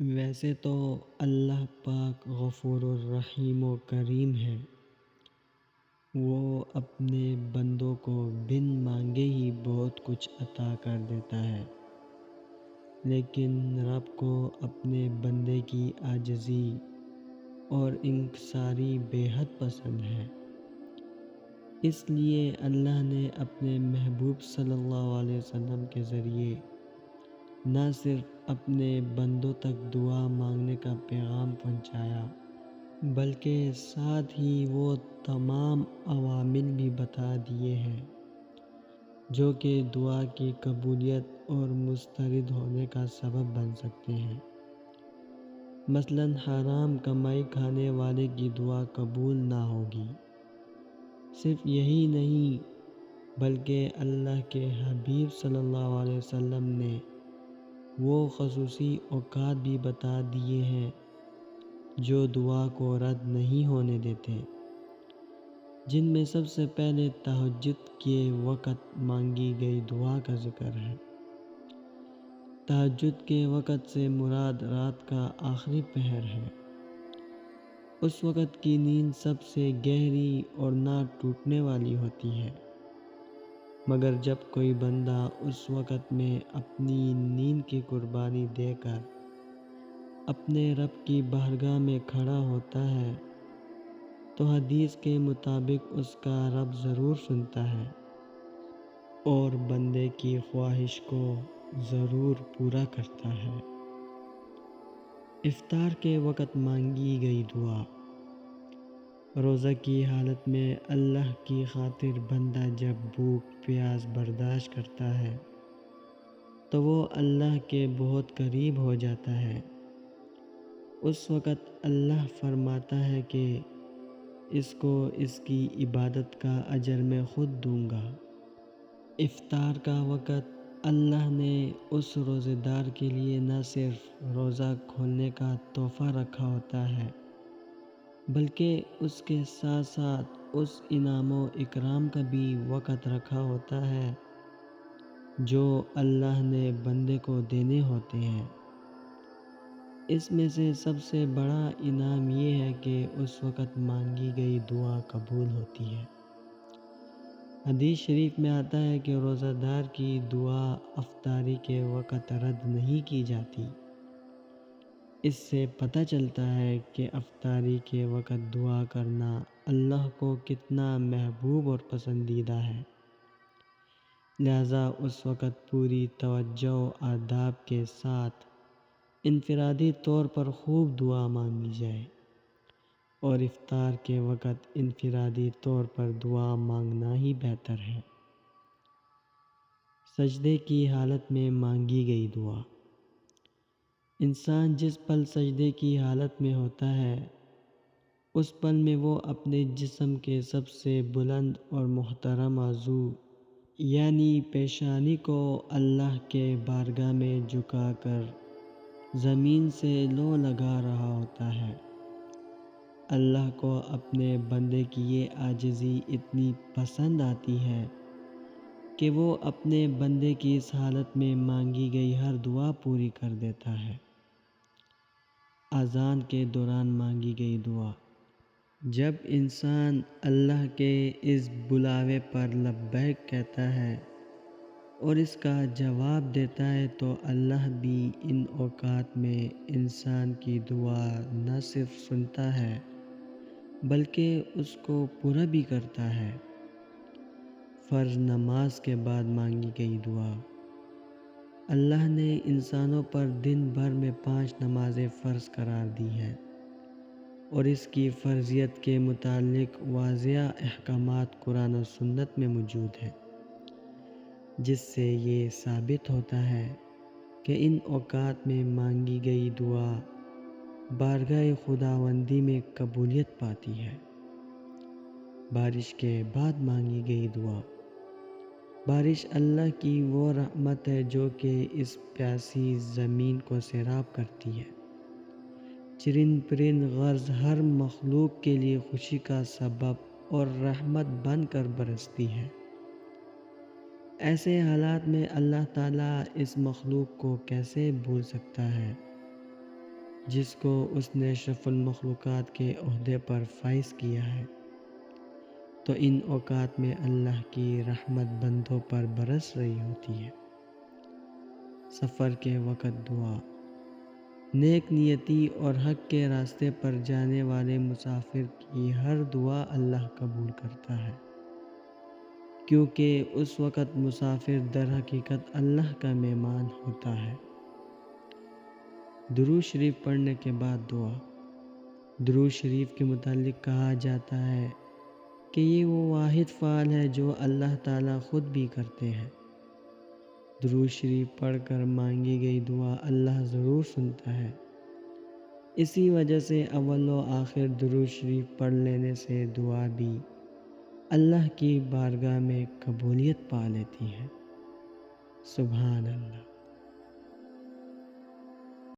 ویسے تو اللہ پاک غفور الرحیم و کریم ہے۔ وہ اپنے بندوں کو بن مانگے ہی بہت کچھ عطا کر دیتا ہے، لیکن رب کو اپنے بندے کی عاجزی اور انکساری بے حد پسند ہے۔ اس لیے اللہ نے اپنے محبوب صلی اللہ علیہ وسلم کے ذریعے نہ صرف اپنے بندوں تک دعا مانگنے کا پیغام پہنچایا، بلکہ ساتھ ہی وہ تمام عوامل بھی بتا دیے ہیں جو کہ دعا کی قبولیت اور مسترد ہونے کا سبب بن سکتے ہیں۔ مثلاً حرام کمائی کھانے والے کی دعا قبول نہ ہوگی۔ صرف یہی نہیں بلکہ اللہ کے حبیب صلی اللہ علیہ وسلم نے وہ خصوصی اوقات بھی بتا دیے ہیں جو دعا کو رد نہیں ہونے دیتے، جن میں سب سے پہلے تہجد کے وقت مانگی گئی دعا کا ذکر ہے۔ تہجد کے وقت سے مراد رات کا آخری پہر ہے۔ اس وقت کی نیند سب سے گہری اور نہ ٹوٹنے والی ہوتی ہے، مگر جب کوئی بندہ اس وقت میں اپنی نیند کی قربانی دے کر اپنے رب کی بارگاہ میں کھڑا ہوتا ہے تو حدیث کے مطابق اس کا رب ضرور سنتا ہے اور بندے کی خواہش کو ضرور پورا کرتا ہے۔ افطار کے وقت مانگی گئی دعا۔ روزہ کی حالت میں اللہ کی خاطر بندہ جب بھوک پیاس برداشت کرتا ہے تو وہ اللہ کے بہت قریب ہو جاتا ہے۔ اس وقت اللہ فرماتا ہے کہ اس کو اس کی عبادت کا اجر میں خود دوں گا۔ افطار کا وقت اللہ نے اس روزے دار کے لیے نہ صرف روزہ کھولنے کا تحفہ رکھا ہوتا ہے، بلکہ اس کے ساتھ ساتھ اس انعام و اکرام کا بھی وقت رکھا ہوتا ہے جو اللہ نے بندے کو دینے ہوتے ہیں۔ اس میں سے سب سے بڑا انعام یہ ہے کہ اس وقت مانگی گئی دعا قبول ہوتی ہے۔ حدیث شریف میں آتا ہے کہ روزہ دار کی دعا افطاری کے وقت رد نہیں کی جاتی۔ اس سے پتہ چلتا ہے کہ افطاری کے وقت دعا کرنا اللہ کو کتنا محبوب اور پسندیدہ ہے، لہٰذا اس وقت پوری توجہ و آداب کے ساتھ انفرادی طور پر خوب دعا مانگی جائے، اور افطار کے وقت انفرادی طور پر دعا مانگنا ہی بہتر ہے۔ سجدے کی حالت میں مانگی گئی دعا۔ انسان جس پل سجدے کی حالت میں ہوتا ہے اس پل میں وہ اپنے جسم کے سب سے بلند اور محترم عضو یعنی پیشانی کو اللہ کے بارگاہ میں جھکا کر زمین سے لو لگا رہا ہوتا ہے۔ اللہ کو اپنے بندے کی یہ عاجزی اتنی پسند آتی ہے کہ وہ اپنے بندے کی اس حالت میں مانگی گئی ہر دعا پوری کر دیتا ہے۔ اذان کے دوران مانگی گئی دعا۔ جب انسان اللہ کے اس بلاوے پر لبیک کہتا ہے اور اس کا جواب دیتا ہے تو اللہ بھی ان اوقات میں انسان کی دعا نہ صرف سنتا ہے بلکہ اس کو پورا بھی کرتا ہے۔ فرض نماز کے بعد مانگی گئی دعا۔ اللہ نے انسانوں پر دن بھر میں 5 نمازیں فرض قرار دی ہیں اور اس کی فرضیت کے متعلق واضح احکامات قرآن و سنت میں موجود ہیں، جس سے یہ ثابت ہوتا ہے کہ ان اوقات میں مانگی گئی دعا بارگاہ خداوندی میں قبولیت پاتی ہے۔ بارش کے بعد مانگی گئی دعا۔ بارش اللہ کی وہ رحمت ہے جو کہ اس پیاسی زمین کو سیراب کرتی ہے، چرند پرند غرض ہر مخلوق کے لیے خوشی کا سبب اور رحمت بن کر برستی ہے۔ ایسے حالات میں اللہ تعالیٰ اس مخلوق کو کیسے بھول سکتا ہے جس کو اس نے اشرف المخلوقات کے عہدے پر فائز کیا ہے، تو ان اوقات میں اللہ کی رحمت بندوں پر برس رہی ہوتی ہے۔ سفر کے وقت دعا۔ نیک نیتی اور حق کے راستے پر جانے والے مسافر کی ہر دعا اللہ قبول کرتا ہے، کیونکہ اس وقت مسافر در حقیقت اللہ کا مہمان ہوتا ہے۔ درود شریف پڑھنے کے بعد دعا۔ درود شریف کے متعلق کہا جاتا ہے کہ یہ وہ واحد فعل ہے جو اللہ تعالیٰ خود بھی کرتے ہیں۔ درود شریف پڑھ کر مانگی گئی دعا اللہ ضرور سنتا ہے۔ اسی وجہ سے اول و آخر درود شریف پڑھ لینے سے دعا بھی اللہ کی بارگاہ میں قبولیت پا لیتی ہے۔ سبحان اللہ۔